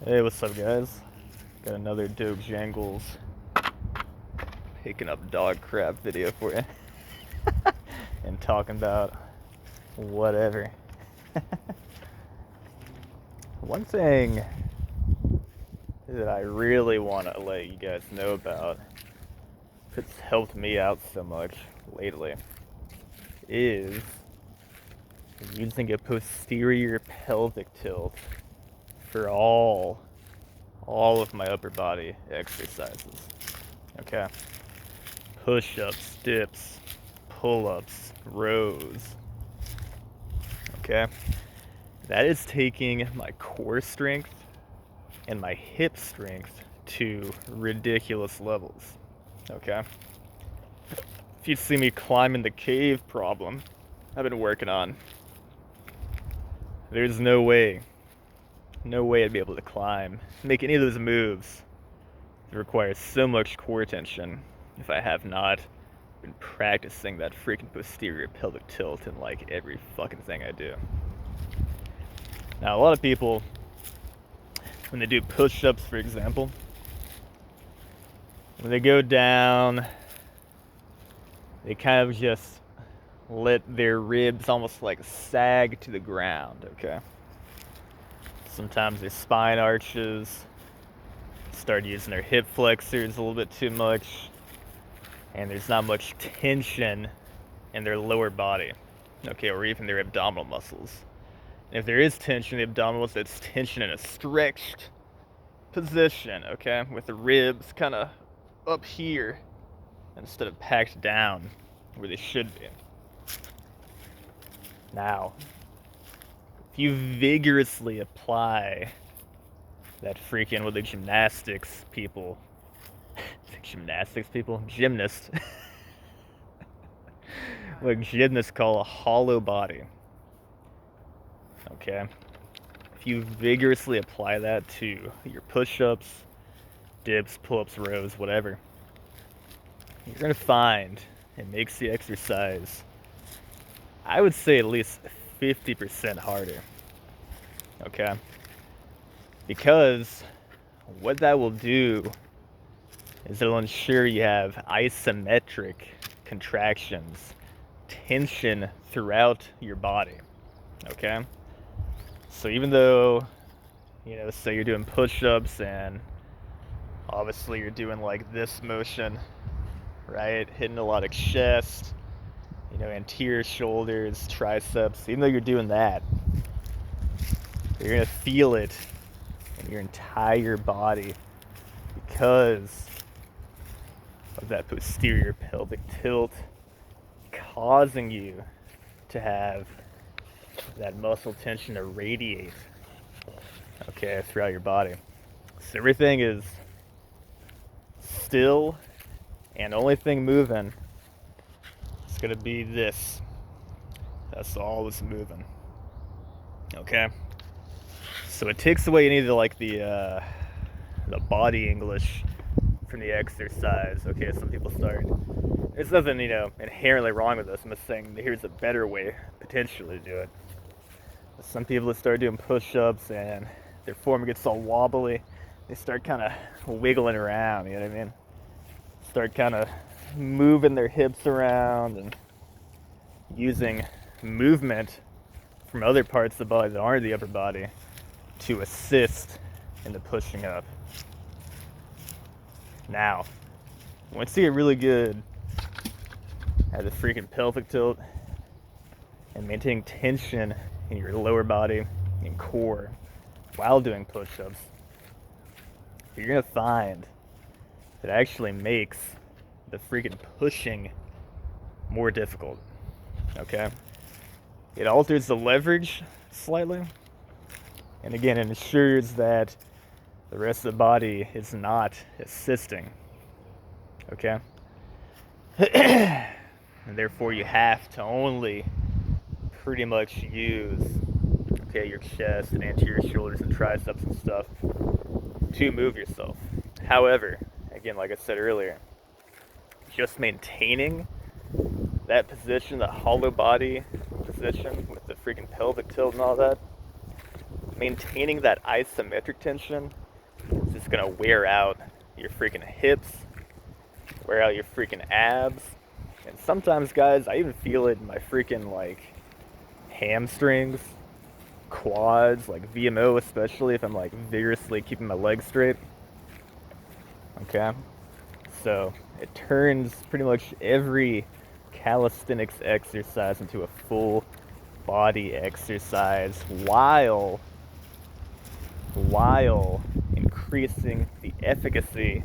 Hey, what's up, guys? Got another Dope Jangles picking up dog crap video for you and talking about whatever. One thing that I really want to let you guys know about that's helped me out so much lately is using a posterior pelvic tilt for all of my upper body exercises. Okay? Push-ups, dips, pull-ups, rows. Okay? That is taking my core strength and my hip strength to ridiculous levels. Okay? If you see me climbing the cave problem I've been working on, there's no way I'd be able to climb, make any of those moves. It requires so much core tension if I have not been practicing that freaking posterior pelvic tilt in like every fucking thing I do. Now, a lot of people, when they do push-ups, for example, when they go down, they kind of just let their ribs almost like sag to the ground, okay? Sometimes their spine arches, start using their hip flexors a little bit too much, and there's not much tension in their lower body, okay, or even their abdominal muscles. And if there is tension in the abdominals, it's tension in a stretched position, okay, with the ribs kind of up here instead of packed down where they should be. Now, if you vigorously apply that freaking, what the gymnasts, what gymnasts call a hollow body. Okay? If you vigorously apply that to your push-ups, dips, pull-ups, rows, whatever, you're gonna find it makes the exercise, I would say, at least 50% harder. Okay? Because what that will do is it'll ensure you have isometric contractions, tension throughout your body. Okay? So even though, say you're doing push-ups and obviously you're doing like this motion, right? Hitting a lot of chest, anterior shoulders, triceps. Even though you're doing that, you're gonna feel it in your entire body because of that posterior pelvic tilt causing you to have that muscle tension to radiate, okay, throughout your body. So everything is still, and only thing moving is gonna be this. That's all that's moving. Okay? So it takes away any of the body English from the exercise. Okay, some people start. There's nothing, inherently wrong with this. I'm just saying here's a better way potentially to do it. Some people that start doing push-ups and their form gets all wobbly, they start kind of wiggling around, you know what I mean? Start kind of moving their hips around and using movement from other parts of the body that aren't the upper body to assist in the pushing up. Now, once you get really good at the freaking pelvic tilt and maintaining tension in your lower body and core while doing push-ups, you're gonna find that it actually makes the freaking pushing more difficult. Okay? It alters the leverage slightly, and again, it ensures that the rest of the body is not assisting. Okay? And therefore you have to only pretty much use, your chest and anterior shoulders and triceps and stuff to move yourself. However, again, like I said earlier, just maintaining that position, that hollow body position with the freaking pelvic tilt and all that, maintaining that isometric tension is just gonna wear out your freaking hips, wear out your freaking abs, and sometimes, guys, I even feel it in my freaking like hamstrings, quads, like VMO, especially if I'm like vigorously keeping my legs straight. Okay, so it turns pretty much every calisthenics exercise into a full body exercise while increasing the efficacy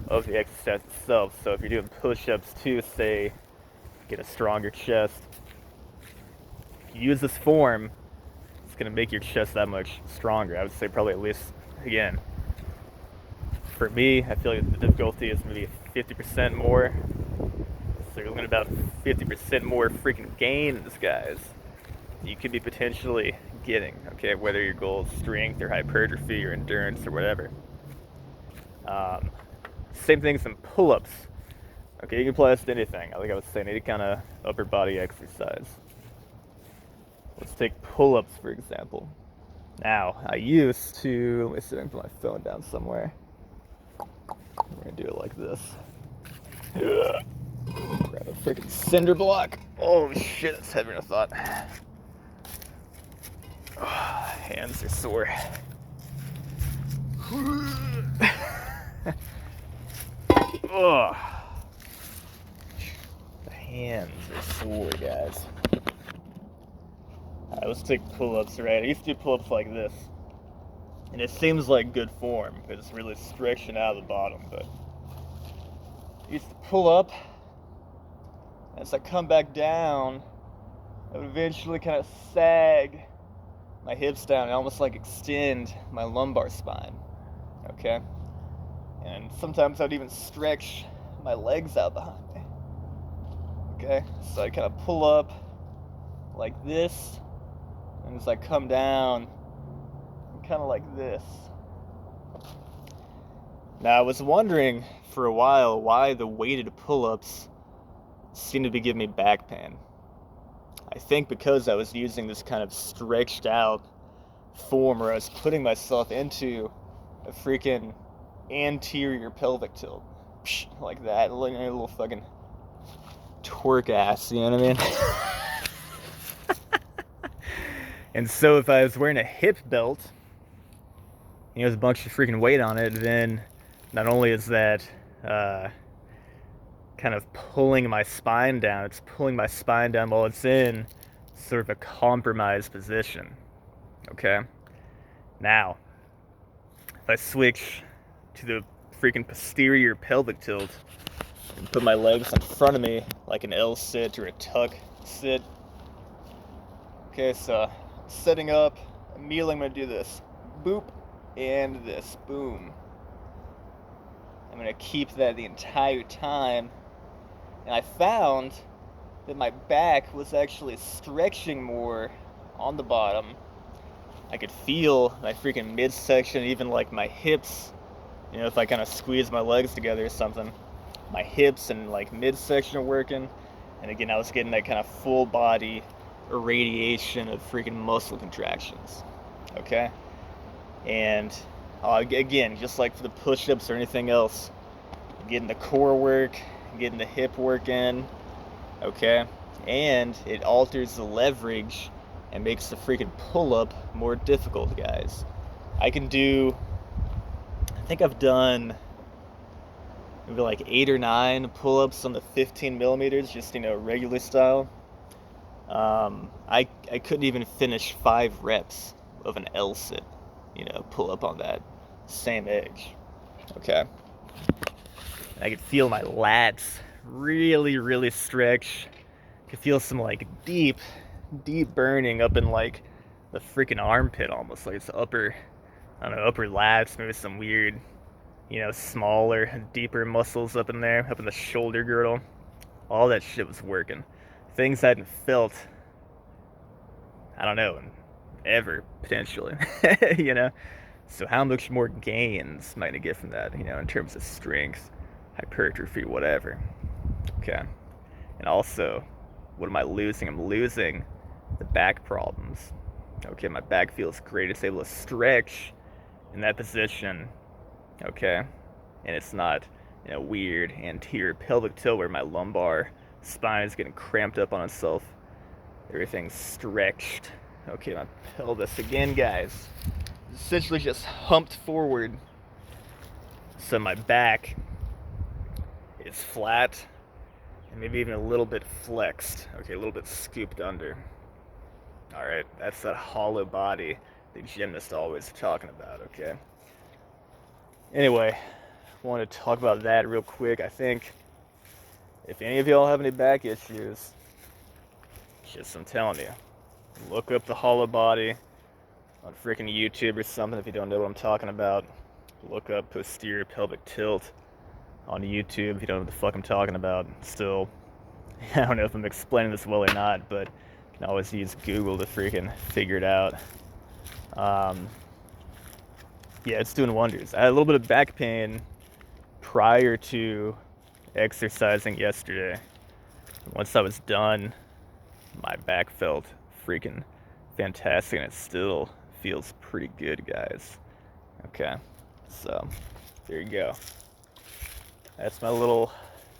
of the exercise itself. So if you're doing push-ups to, say, get a stronger chest, if you use this form, it's going to make your chest that much stronger. I would say probably at least, again, for me, I feel like the difficulty is maybe 50% more. So you're looking at about 50% more freaking gains, guys. You could be potentially getting, okay, whether your goal is strength or hypertrophy or endurance or whatever. Same thing as in pull-ups. Okay, you can apply this to anything. Like I was saying, any kind of upper body exercise. Let's take pull-ups, for example. Now, I used to, let me see if I can put my phone down somewhere. We're gonna do it like this. Grab a freaking cinder block. Oh shit, that's heavier than I thought. Oh, hands are sore. Oh, the hands are sore, guys. Alright, let's take pull-ups, right? I used to do pull-ups like this. And it seems like good form, because it's really stretching out of the bottom, but I used to pull up. As I come back down, I would eventually kind of sag my hips down and almost like extend my lumbar spine, okay? And sometimes I'd even stretch my legs out behind me, okay? So I'd kind of pull up like this, and as I come down, kind of like this. Now, I was wondering for a while why the weighted pull-ups seemed to be giving me back pain. I think because I was using this kind of stretched out form where I was putting myself into a freaking anterior pelvic tilt. Like that, a little fucking twerk ass, you know what I mean? And so if I was wearing a hip belt, you know, there's a bunch of freaking weight on it, then not only is that kind of pulling my spine down, it's pulling my spine down while it's in sort of a compromised position, okay? Now, if I switch to the freaking posterior pelvic tilt and put my legs in front of me like an L sit or a tuck sit, okay, so setting up, immediately I'm going to do this, boop, and this, boom. I'm going to keep that the entire time. And I found that my back was actually stretching more on the bottom. I could feel my freaking midsection, even like my hips, you know, if I kind of squeeze my legs together or something. My hips and like midsection are working. And again, I was getting that kind of full body irradiation of freaking muscle contractions. Okay? And again, just like for the push-ups or anything else, getting the core work, getting the hip work in, okay? And it alters the leverage and makes the freaking pull-up more difficult, guys. I think I've done maybe like 8 or 9 pull-ups on the 15 millimeters, just, you know, regular style. I couldn't even finish 5 reps of an L sit, you know, pull up on that same edge, okay? I could feel my lats really stretch. I could feel some like deep burning up in like the freaking armpit, almost like it's upper lats, maybe some weird, you know, smaller, deeper muscles up in there, up in the shoulder girdle. All that shit was working. Things I hadn't felt, I don't know, ever, potentially, you know? So how much more gains might I get from that, you know, in terms of strength, hypertrophy, whatever, okay? And also, what am I losing? I'm losing the back problems, Okay, my back feels great. It's able to stretch in that position. Okay, and it's not weird anterior pelvic tilt where my lumbar spine is getting cramped up on itself. Everything's stretched. Okay, my pelvis again, guys. Essentially just humped forward. So my back is flat and maybe even a little bit flexed. Okay, a little bit scooped under. Alright, that's that hollow body the gymnast always talking about, okay? Anyway, I want to talk about that real quick. I think if any of y'all have any back issues, just I'm telling you, look up the hollow body on freaking YouTube or something if you don't know what I'm talking about. Look up posterior pelvic tilt on YouTube if you don't know what the fuck I'm talking about. Still, I don't know if I'm explaining this well or not, but you can always use Google to freaking figure it out. Yeah, it's doing wonders. I had a little bit of back pain prior to exercising yesterday. Once I was done, my back felt freaking fantastic, and it still feels pretty good, guys. Okay, so there you go. That's my little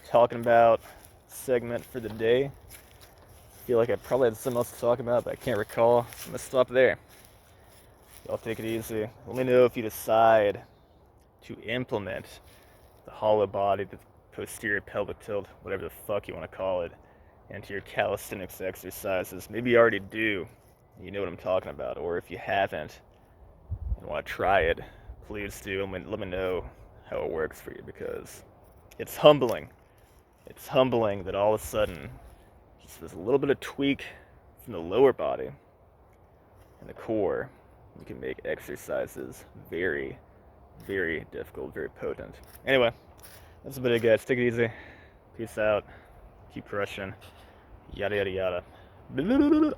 talking about segment for the day. I feel like I probably had something else to talk about, but I can't recall, so I'm gonna stop there. Y'all take it easy. Let me know if you decide to implement the hollow body, the posterior pelvic tilt, whatever the fuck you want to call it, into your calisthenics exercises. Maybe you already do. You know what I'm talking about. Or if you haven't and want to try it, please do. And let me know how it works for you, because it's humbling. It's humbling that all of a sudden, just this little bit of tweak from the lower body and the core, you can make exercises very, very difficult, very potent. Anyway, that's about it, guys. Take it easy. Peace out. Keep crushing. Yada, yada, yada.